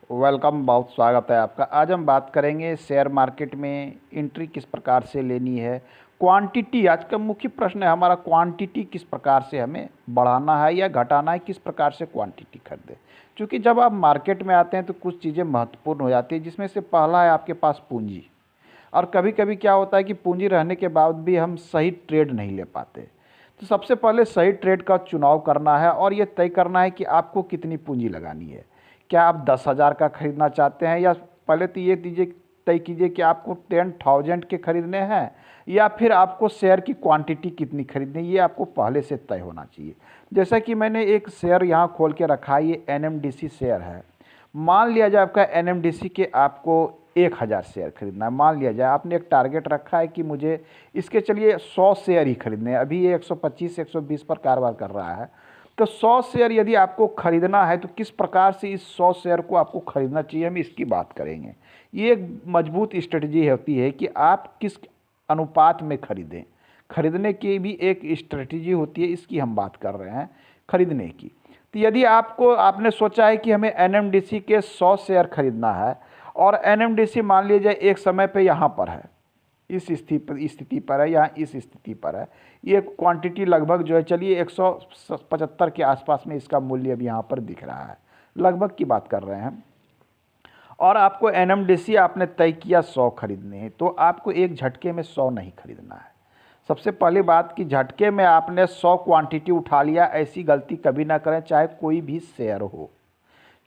Welcome, बहुत स्वागत है आपका। आज हम बात करेंगे शेयर मार्केट में एंट्री किस प्रकार से लेनी है। क्वांटिटी आज का मुख्य प्रश्न है हमारा, क्वांटिटी किस प्रकार से हमें बढ़ाना है या घटाना है, किस प्रकार से क्वांटिटी खरीदें। क्योंकि जब आप मार्केट में आते हैं तो कुछ चीज़ें महत्वपूर्ण हो जाती है, जिसमें से पहला है आपके पास पूंजी। और कभी कभी क्या होता है कि पूंजी रहने के बाद भी हम सही ट्रेड नहीं ले पाते। तो सबसे पहले सही ट्रेड का चुनाव करना है और ये तय करना है कि आपको कितनी पूंजी लगानी है। क्या आप 10,000 का खरीदना चाहते हैं, या पहले तो ये तय कीजिए कि आपको 10,000 के खरीदने हैं, या फिर आपको शेयर की क्वांटिटी कितनी खरीदनी है, ये आपको पहले से तय होना चाहिए। जैसा कि मैंने एक शेयर यहाँ खोल के रखा है, ये NMDC शेयर है। मान लिया जाए आपका NMDC के आपको 1,000 शेयर खरीदना है। मान लिया जाए आपने एक टारगेट रखा है कि मुझे इसके चलिए 100 शेयर ही खरीदने हैं। अभी ये 125-120 पर कारोबार कर रहा है। तो 100 शेयर यदि आपको खरीदना है तो किस प्रकार से इस 100 शेयर को आपको खरीदना चाहिए, हम इसकी बात करेंगे। ये एक मजबूत स्ट्रेटजी होती है कि आप किस अनुपात में खरीदें। खरीदने की भी एक स्ट्रेटजी होती है, इसकी हम बात कर रहे हैं, खरीदने की। तो यदि आपने सोचा है कि हमें NMDC के 100 शेयर खरीदना है और NMDC मान लीजिए एक समय पे यहाँ पर है, इस स्थिति पर है, यहाँ इस स्थिति पर है। ये क्वांटिटी लगभग जो है चलिए 175 के आसपास में इसका मूल्य अभी यहाँ पर दिख रहा है, लगभग की बात कर रहे हैं। और आपको NMDC आपने तय किया 100 खरीदने हैं, तो आपको एक झटके में 100 नहीं खरीदना है। सबसे पहली बात कि झटके में आपने 100 क्वांटिटी उठा लिया, ऐसी गलती कभी ना करें, चाहे कोई भी शेयर हो।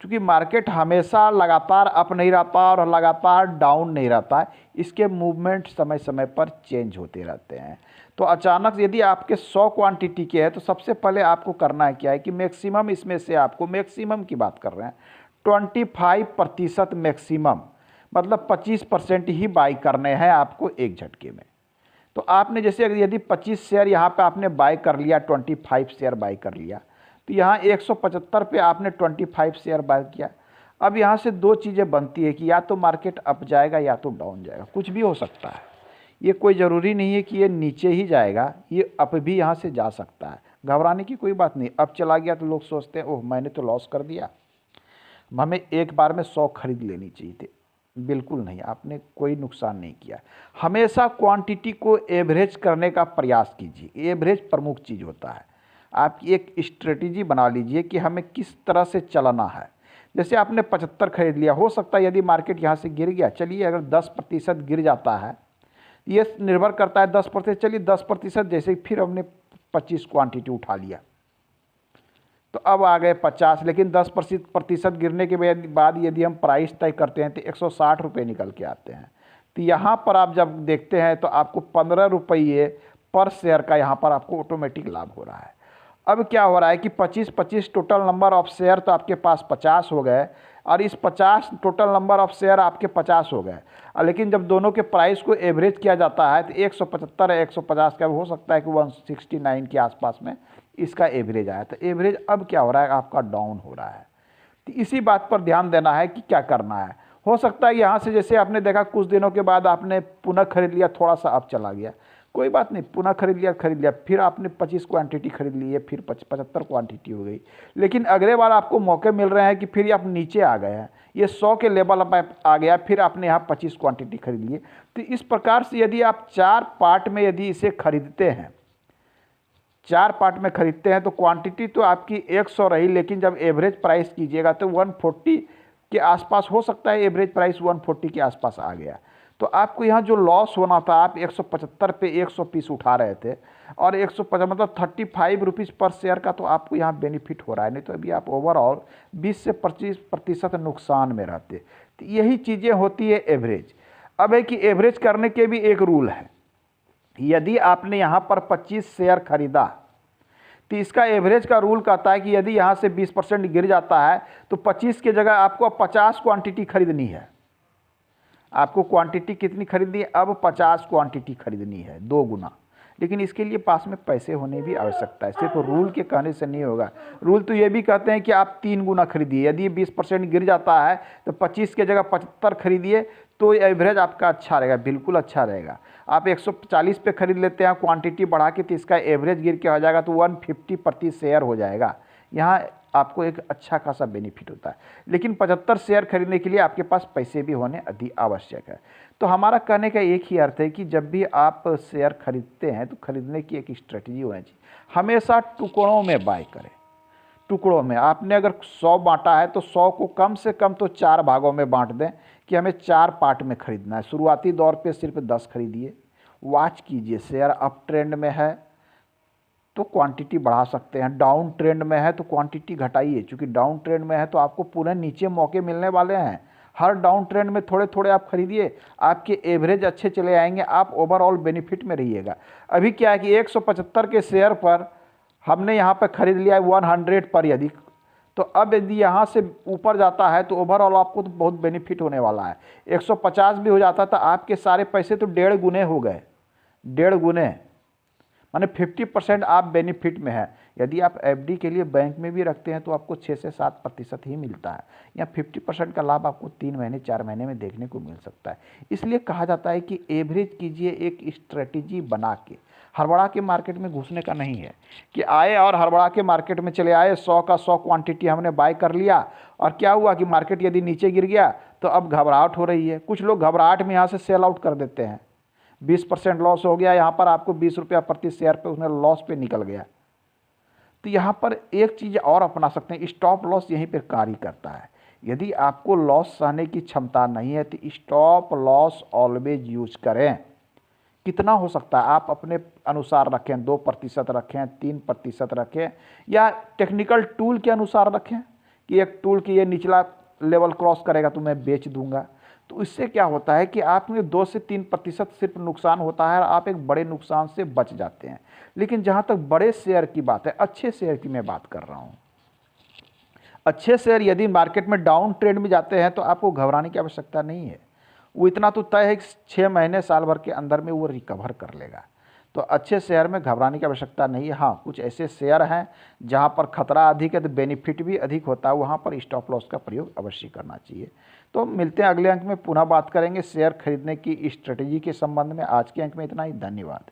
क्योंकि मार्केट हमेशा लगातार अप नहीं रहता और लगातार डाउन नहीं रहता है, इसके मूवमेंट समय समय पर चेंज होते रहते हैं। तो अचानक यदि आपके 100 क्वांटिटी के हैं तो सबसे पहले आपको करना है क्या है कि मैक्सिमम, इसमें से आपको मैक्सिमम की बात कर रहे हैं, 25% मैक्सिमम, मतलब 25% ही बाई करने हैं आपको एक झटके में। तो आपने जैसे यदि 25 शेयर यहाँ पे आपने बाई कर लिया, 25 शेयर बाई कर लिया, तो यहाँ 175 पे आपने 25 शेयर बाय किया। अब यहाँ से दो चीज़ें बनती है कि या तो मार्केट अप जाएगा या तो डाउन जाएगा, कुछ भी हो सकता है। ये कोई ज़रूरी नहीं है कि ये नीचे ही जाएगा, ये अप भी यहाँ से जा सकता है। घबराने की कोई बात नहीं। अप चला गया तो लोग सोचते हैं ओह मैंने तो लॉस कर दिया, हमें एक बार में 100 खरीद लेनी चाहिए थी। बिल्कुल नहीं, आपने कोई नुकसान नहीं किया। हमेशा क्वांटिटी को एवरेज करने का प्रयास कीजिए, एवरेज प्रमुख चीज़ होता है। आप एक स्ट्रेटजी बना लीजिए कि हमें किस तरह से चलना है। जैसे आपने 75 खरीद लिया, हो सकता है यदि मार्केट यहाँ से गिर गया, चलिए अगर 10% गिर जाता है, ये निर्भर करता है 10%, चलिए 10% जैसे फिर हमने 25 क्वांटिटी उठा लिया तो अब आ गए 50, लेकिन 10% गिरने के बाद यदि हम प्राइस तय करते हैं तो 160 रुपये निकल के आते हैं। तो यहाँ पर आप जब देखते हैं तो आपको 15 रुपये पर शेयर का यहाँ पर आपको ऑटोमेटिक लाभ हो रहा है। अब क्या हो रहा है कि 25 टोटल नंबर ऑफ शेयर तो आपके पास 50 हो गए, और इस 50 टोटल नंबर ऑफ शेयर आपके 50 हो गए। लेकिन जब दोनों के प्राइस को एवरेज किया जाता है तो 175 है, 150 का हो सकता है कि 169 के आसपास में इसका एवरेज आया। तो एवरेज अब क्या हो रहा है, आपका डाउन हो रहा है। तो इसी बात पर ध्यान देना है कि क्या करना है। हो सकता है यहाँ से जैसे आपने देखा कुछ दिनों के बाद आपने पुनः खरीद लिया, थोड़ा सा अब चला गया, कोई बात नहीं, पुनः खरीद लिया, फिर आपने 25 क्वांटिटी खरीद ली है, फिर 75 क्वांटिटी हो गई। लेकिन अगले बार आपको मौके मिल रहे हैं कि फिर आप नीचे आ गए हैं, ये 100 के लेवल पर आ गया, फिर आपने यहाँ 25 क्वांटिटी खरीद ली। तो इस प्रकार से यदि आप 4 पार्ट में यदि इसे खरीदते हैं, 4 पार्ट में खरीदते हैं, तो क्वांटिटी तो आपकी 100 रही, लेकिन जब एवरेज प्राइस कीजिएगा तो 140 के आसपास हो सकता है, एवरेज प्राइस 140 के आसपास आ गया। तो आपको यहाँ जो लॉस होना था, आप 175 पे 100 पीस उठा रहे थे और 150 मतलब 35 रुपीज़ पर शेयर का तो आपको यहाँ बेनिफिट हो रहा है। नहीं तो अभी आप ओवरऑल 20 से 25% नुकसान में रहते। तो यही चीज़ें होती है एवरेज। अब है कि एवरेज करने के भी एक रूल है। यदि आपने यहाँ पर 25 शेयर खरीदा तो इसका एवरेज का रूल कहता है कि यदि यहाँ से 20% गिर जाता है तो 25 की जगह आपको 50 क्वांटिटी खरीदनी है। आपको क्वांटिटी कितनी खरीदनी है, अब 50 क्वांटिटी खरीदनी है, 2 गुना। लेकिन इसके लिए पास में पैसे होने भी आवश्यकता है, सिर्फ रूल के कहने से नहीं होगा। रूल तो ये भी कहते हैं कि आप 3 गुना खरीदिए। यदि 20% गिर जाता है तो 25 की जगह 75 खरीदिए, तो एवरेज आपका अच्छा रहेगा, बिल्कुल अच्छा रहेगा। आप 140 पे खरीद लेते हैं क्वांटिटी बढ़ा के, तो इसका एवरेज गिर के हो जाएगा तो 150 प्रति शेयर हो जाएगा। यहाँ आपको एक अच्छा खासा बेनिफिट होता है। लेकिन 75 शेयर खरीदने के लिए आपके पास पैसे भी होने अधिक आवश्यक है। तो हमारा कहने का एक ही अर्थ है कि जब भी आप शेयर खरीदते हैं तो खरीदने की एक स्ट्रेटजी होनी चाहिए। हमेशा टुकड़ों में बाय करें। टुकड़ों में आपने अगर 100 बांटा है तो 100 को कम से कम तो 4 भागों में बांट दें कि हमें 4 पार्ट में खरीदना है। शुरुआती दौर पे सिर्फ 10 खरीदिए, वॉच कीजिए। शेयर अप ट्रेंड में है तो क्वांटिटी बढ़ा सकते हैं, डाउन ट्रेंड में है तो क्वांटिटी घटाइए, क्योंकि डाउन ट्रेंड में है तो आपको पूरे नीचे मौके मिलने वाले हैं। हर डाउन ट्रेंड में थोड़े थोड़े आप खरीदिए, आपके एवरेज अच्छे चले आएंगे, आप ओवरऑल बेनिफिट में रहिएगा। अभी क्या है कि 175 के शेयर पर हमने यहाँ पर खरीद लिया है 100 पर यदि, तो अब यदि यहाँ से ऊपर जाता है तो ओवरऑल आपको तो बहुत बेनिफिट होने वाला है। 150 भी हो जाता तो आपके सारे पैसे तो 1.5 गुने हो गए, 1.5 गुने, माने 50% आप बेनिफिट में है। यदि आप एफडी के लिए बैंक में भी रखते हैं तो आपको 6 से 7% ही मिलता है, या 50% का लाभ आपको 3 महीने 4 महीने में देखने को मिल सकता है। इसलिए कहा जाता है कि एवरेज कीजिए, एक स्ट्रेटेजी बना के। हड़बड़ा के मार्केट में घुसने का नहीं है कि आए और हड़बड़ा के मार्केट में चले आए, 100 का 100 क्वांटिटी हमने बाय कर लिया और क्या हुआ कि मार्केट यदि नीचे गिर गया तो अब घबराहट हो रही है। कुछ लोग घबराहट में यहाँ से सेल आउट कर देते हैं, 20% लॉस हो गया, यहाँ पर आपको 20 रुपया प्रति शेयर पे उसने लॉस पे निकल गया। तो यहाँ पर एक चीज़ और अपना सकते हैं, स्टॉप लॉस यहीं पर कार्य करता है। यदि आपको लॉस सहने की क्षमता नहीं है तो स्टॉप लॉस ऑलवेज यूज करें। कितना हो सकता है आप अपने अनुसार रखें, 2% रखें, 3% रखें, या टेक्निकल टूल के अनुसार रखें कि एक टूल की ये निचला लेवल क्रॉस करेगा तो मैं बेच दूंगा। तो इससे क्या होता है कि आप में 2 से 3% सिर्फ नुकसान होता है और आप एक बड़े नुकसान से बच जाते हैं। लेकिन जहाँ तक बड़े शेयर की बात है, अच्छे शेयर की मैं बात कर रहा हूँ, अच्छे शेयर यदि मार्केट में डाउन ट्रेंड में जाते हैं तो आपको घबराने की आवश्यकता नहीं है। वो इतना तो तय है कि 6 महीने साल भर के अंदर में वो रिकवर कर लेगा। तो अच्छे शेयर में घबराने की आवश्यकता नहीं है। हाँ, कुछ ऐसे शेयर हैं जहाँ पर खतरा अधिक है तो बेनिफिट भी अधिक होता है, वहाँ पर स्टॉप लॉस का प्रयोग अवश्य करना चाहिए। तो मिलते हैं अगले अंक में, पुनः बात करेंगे शेयर खरीदने की स्ट्रेटेजी के संबंध में। आज के अंक में इतना ही, धन्यवाद।